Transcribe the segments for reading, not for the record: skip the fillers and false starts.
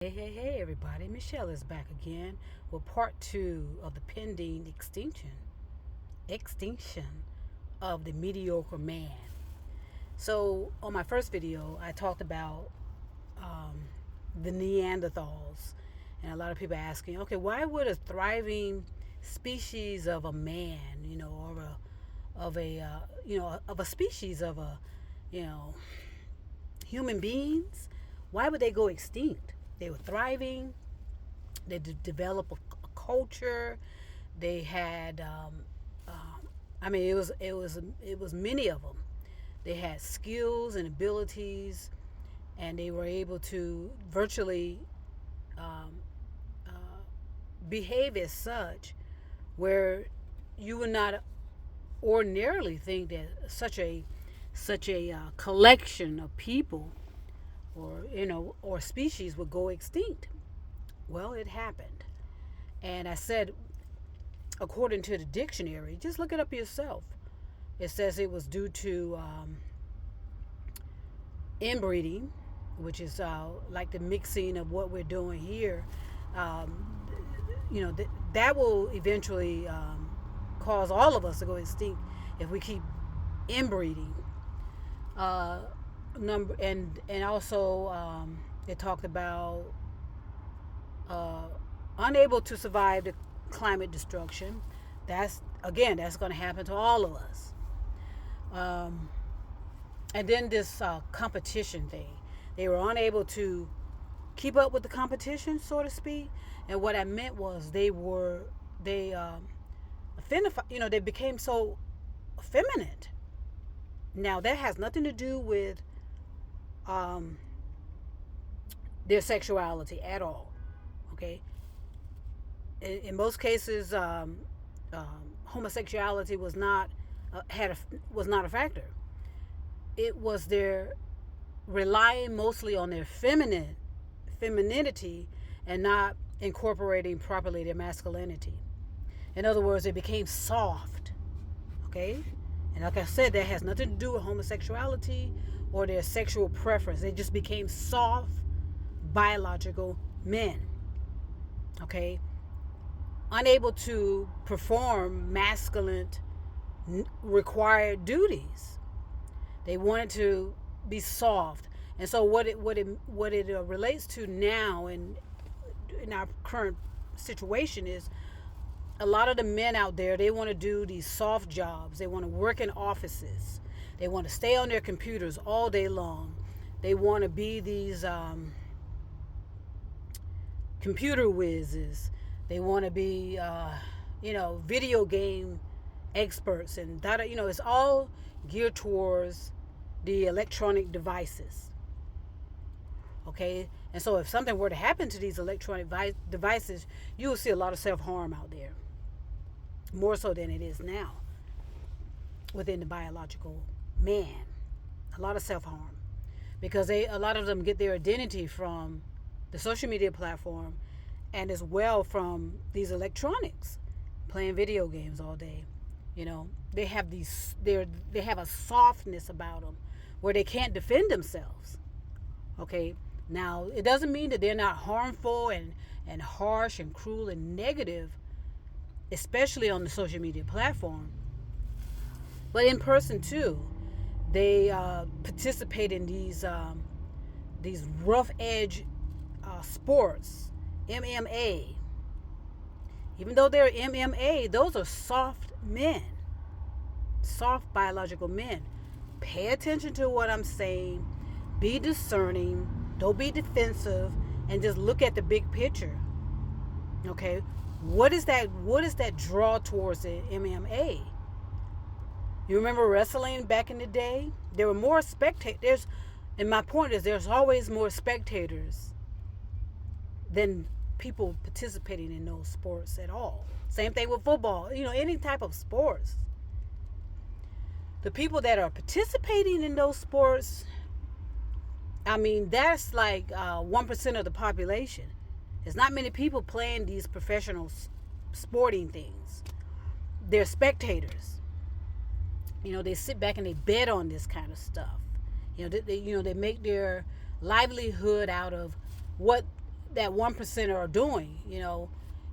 Hey, everybody. Michelle is back again with part two of the pending extinction of the mediocre man. So, on my first video, I talked about um, the Neanderthals, and a lot of people asking, okay, why would a thriving species of a man, or of a species of you know, human beings, why would they go extinct? They were thriving. They developed a culture. They had, it was many of them. They had skills and abilities, and they were able to virtually um, uh, behave as such, where you would not ordinarily think that such a collection of people or species would go extinct. Well, it happened. And I said, according to the dictionary, just look it up yourself. It says it was due to inbreeding, which is like the mixing of what we're doing here. Um, that will eventually cause all of us to go extinct if we keep inbreeding. Uh, and also they talked about uh, unable to survive the climate destruction. That's going to happen to all of us. Um, and then this competition thing, they were unable to keep up with the competition, so to speak. And what I meant was they became so effeminate. Now that has nothing to do with um, their sexuality at all. Okay, in most cases, homosexuality was not a factor. It was their relying mostly on their femininity and not incorporating properly their masculinity. In other words, they became soft. Okay, and like I said, that has nothing to do with homosexuality or their sexual preference. They just became soft, biological men. Okay, unable to perform masculine required duties. They wanted to be soft, and so what it relates to now in our current situation is a lot of the men out there, they want to do these soft jobs. They want to work in offices. They want to stay on their computers all day long. They want to be these computer whizzes. They want to be, video game experts, and that, it's all geared towards the electronic devices. Okay, and so if something were to happen to these electronic devices, you will see a lot of self-harm out there, more so than it is now within the biological man. A lot of self-harm because a lot of them get their identity from the social media platform and as well from these electronics, playing video games all day. They have they have a softness about them where they can't defend themselves. Okay, now it doesn't mean that they're not harmful and harsh and cruel and negative, especially on the social media platform, but in person too. They participate in these rough edge sports, MMA. Even though they're MMA, those are soft men, soft biological men. Pay attention to what I'm saying. Be discerning. Don't be defensive, and just look at the big picture. Okay, what is that draw towards the MMA? You remember wrestling back in the day? There were more spectators, and my point is there's always more spectators than people participating in those sports at all. Same thing with football, any type of sports. The people that are participating in those sports, that's like 1% of the population. There's not many people playing these professional sporting things. They're spectators. They sit back and they bet on this kind of stuff. They make their livelihood out of what that 1% are doing.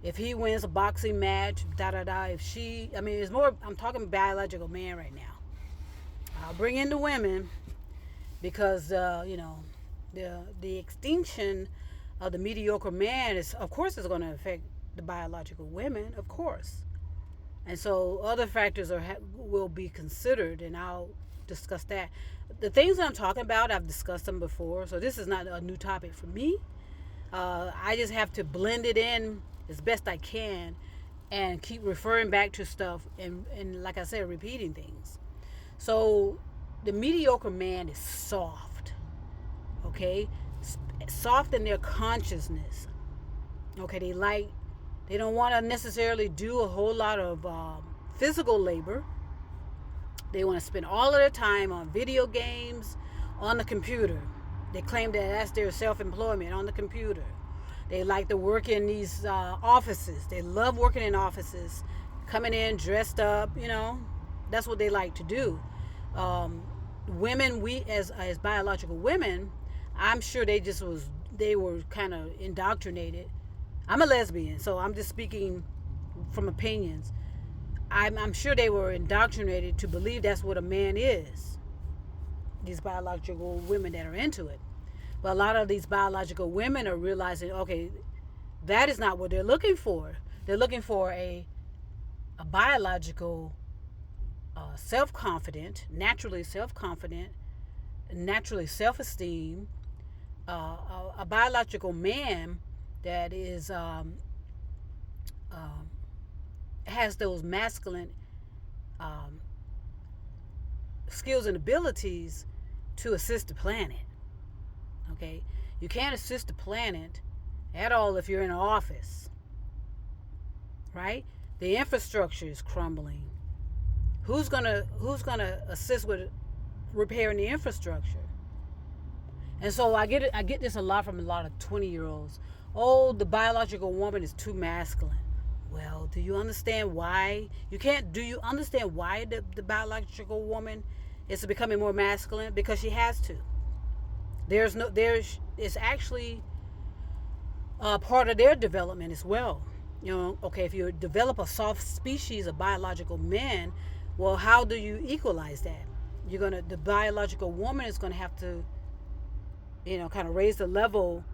If he wins a boxing match, da da da. If she, I mean, it's more. I'm talking biological man right now. I'll bring in the women because the extinction of the mediocre man is, of course, is going to affect the biological women, of course. And so other factors will be considered, and I'll discuss that. The things that I'm talking about, I've discussed them before, so this is not a new topic for me. I just have to blend it in as best I can and keep referring back to stuff and like I said, repeating things. So the mediocre man is soft, okay? Soft in their consciousness. Okay, they don't want to necessarily do a whole lot of physical labor. They want to spend all of their time on video games, on the computer. They claim that that's their self-employment, on the computer. They like to work in these offices. They love working in offices, coming in dressed up, That's what they like to do. Women, we as biological women, I'm sure they were kind of indoctrinated. I'm a lesbian, so I'm just speaking from opinions. I'm sure they were indoctrinated to believe that's what a man is. These biological women that are into it. But a lot of these biological women are realizing, okay, that is not what they're looking for. They're looking for a biological, self-confident, naturally self-confident, naturally self-esteem, a biological man that is has those masculine skills and abilities to assist the planet. Okay, you can't assist the planet at all if you're in an office, right? The infrastructure is crumbling. Who's gonna assist with repairing the infrastructure? And so I get this a lot from a lot of 20-year-olds. Oh, the biological woman is too masculine. Well, do you understand why? Do you understand why the biological woman is becoming more masculine? Because she has to. It's actually part of their development as well. Okay, if you develop a soft species of biological men, well, how do you equalize that? The biological woman is gonna have to, kind of raise the level,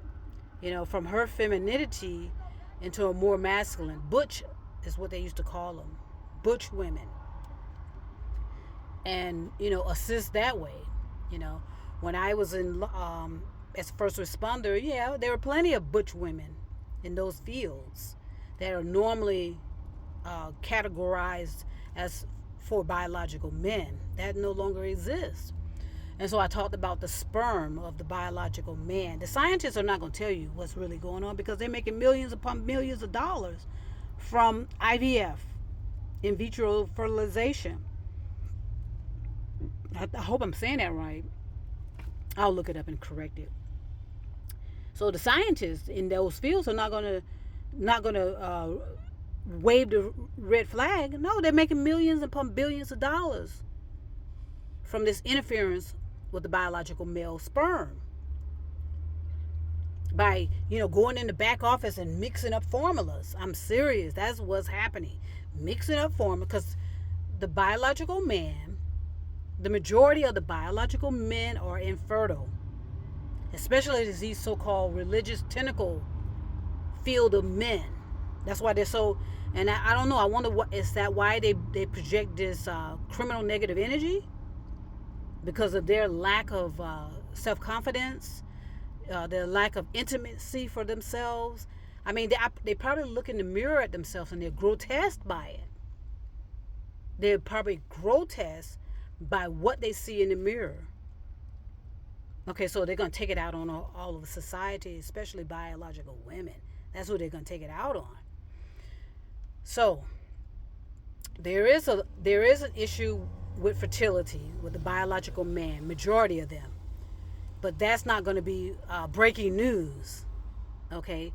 from her femininity into a more masculine. Butch is what they used to call them, butch women, and assist that way. When I was in as a first responder, yeah, there were plenty of butch women in those fields that are normally categorized as for biological men. That no longer exists. And so I talked about the sperm of the biological man. The scientists are not going to tell you what's really going on because they're making millions upon millions of dollars from IVF, in vitro fertilization. I hope I'm saying that right. I'll look it up and correct it. So the scientists in those fields are not going to wave the red flag. No, they're making millions upon billions of dollars from this interference with the biological male sperm by going in the back office and mixing up formulas. I'm serious. That's what's happening. Mixing up formula, because the biological man, the majority of the biological men are infertile, especially these so-called religious tentacle field of men. That's why they're so, and I don't know, I wonder why they project this criminal negative energy, because of their lack of self-confidence, their lack of intimacy for themselves. I mean, they probably look in the mirror at themselves and they're grotesque by it. They're probably grotesque by what they see in the mirror. Okay, so they're going to take it out on all of society, especially biological women. That's who they're going to take it out on. So there is an issue with fertility with the biological man, majority of them, but that's not going to be breaking news, okay?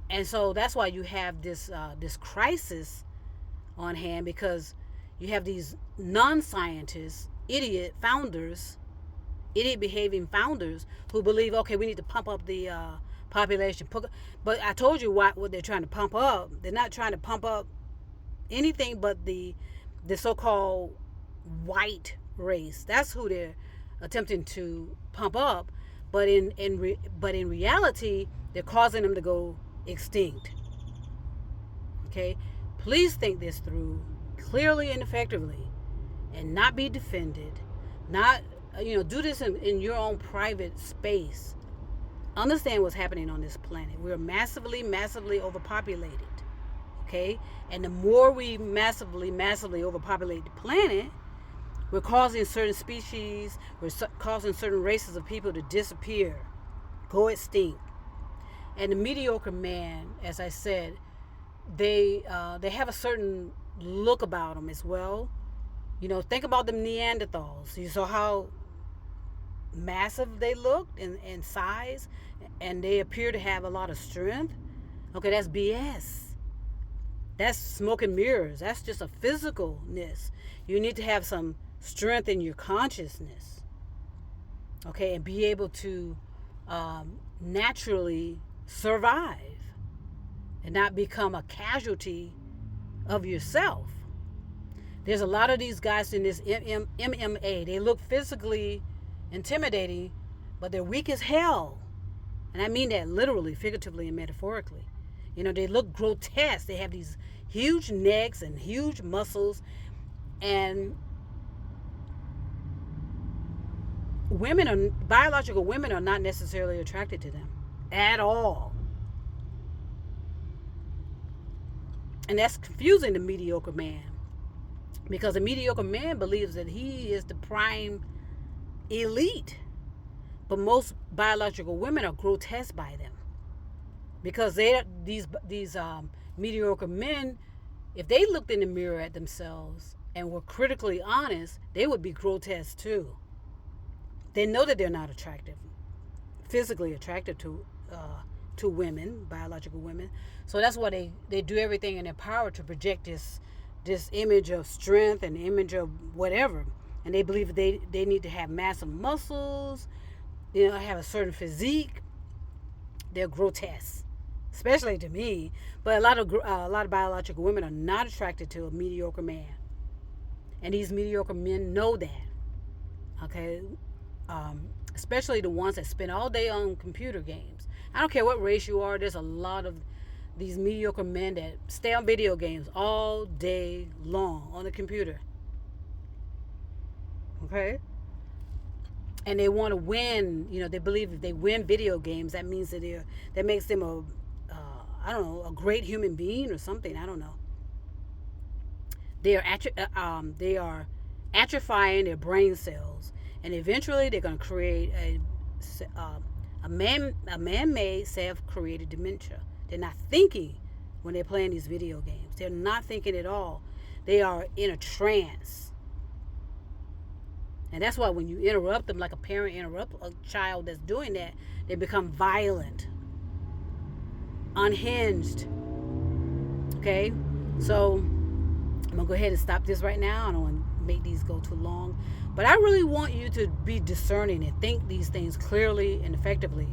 And so that's why you have this crisis on hand, because you have these non-scientists, idiot behaving founders who believe, okay, we need to pump up the population. But I told you what they're trying to pump up. They're not trying to pump up anything but the so-called white race. That's who they're attempting to pump up. But in reality, they're causing them to go extinct. Okay, please think this through clearly and effectively, and not be defended. Not do this in your own private space. Understand what's happening on this planet. We're massively overpopulated. Okay, and the more we massively overpopulate the planet, we're causing certain species, we're causing certain races of people to disappear, go extinct. And the mediocre man, as I said, they have a certain look about them as well. Think about the Neanderthals. You saw how massive they looked in size, and they appear to have a lot of strength. Okay, that's BS. That's smoke and mirrors. That's just a physicalness. You need to have some strength in your consciousness, okay, and be able to naturally survive and not become a casualty of yourself. There's a lot of these guys in this MMA. They look physically intimidating, but they're weak as hell. And I mean that literally, figuratively, and metaphorically. They look grotesque. They have these huge necks and huge muscles. And biological women are not necessarily attracted to them at all. And that's confusing the mediocre man. Because the mediocre man believes that he is the prime elite. But most biological women are grotesque by them. Because these mediocre men, if they looked in the mirror at themselves and were critically honest, they would be grotesque too. They know that they're not attractive, physically attractive to women, biological women. So that's why they do everything in their power to project this image of strength and image of whatever. And they believe they need to have massive muscles, have a certain physique. They're grotesque, especially to me. But a lot of biological women are not attracted to a mediocre man, and these mediocre men know that. Okay, especially the ones that spend all day on computer games. I don't care what race you are. There's a lot of these mediocre men that stay on video games all day long on the computer. Okay, and they want to win. They believe if they win video games, that means that makes them a great human being or something. I don't know. They are atrophying their brain cells, and eventually they're going to create a man-made, self-created dementia. They're not thinking when they're playing these video games. They're not thinking at all. They are in a trance. And that's why when you interrupt them, like a parent interrupt a child that's doing that, they become violent, unhinged. Okay? So I'm going to go ahead and stop this right now. I don't want to make these go too long. But I really want you to be discerning and think these things clearly and effectively.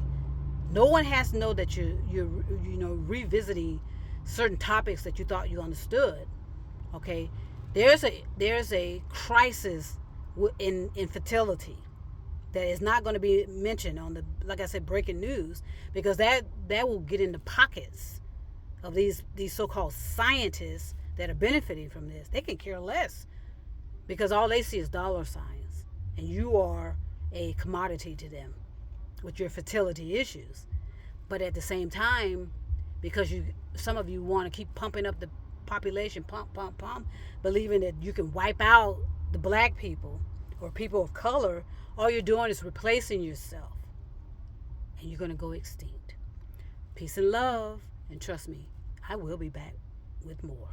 No one has to know that you're revisiting certain topics that you thought you understood. Okay? There's a crisis in fertility that is not going to be mentioned on the, like I said, breaking news, because that will get in the pockets of these so-called scientists that are benefiting from this. They can care less, because all they see is dollar signs, and you are a commodity to them with your fertility issues. But at the same time, because some of you want to keep pumping up the population, pump, believing that you can wipe out the black people or people of color, all you're doing is replacing yourself, and you're going to go extinct. Peace and love, and trust me, I will be back with more.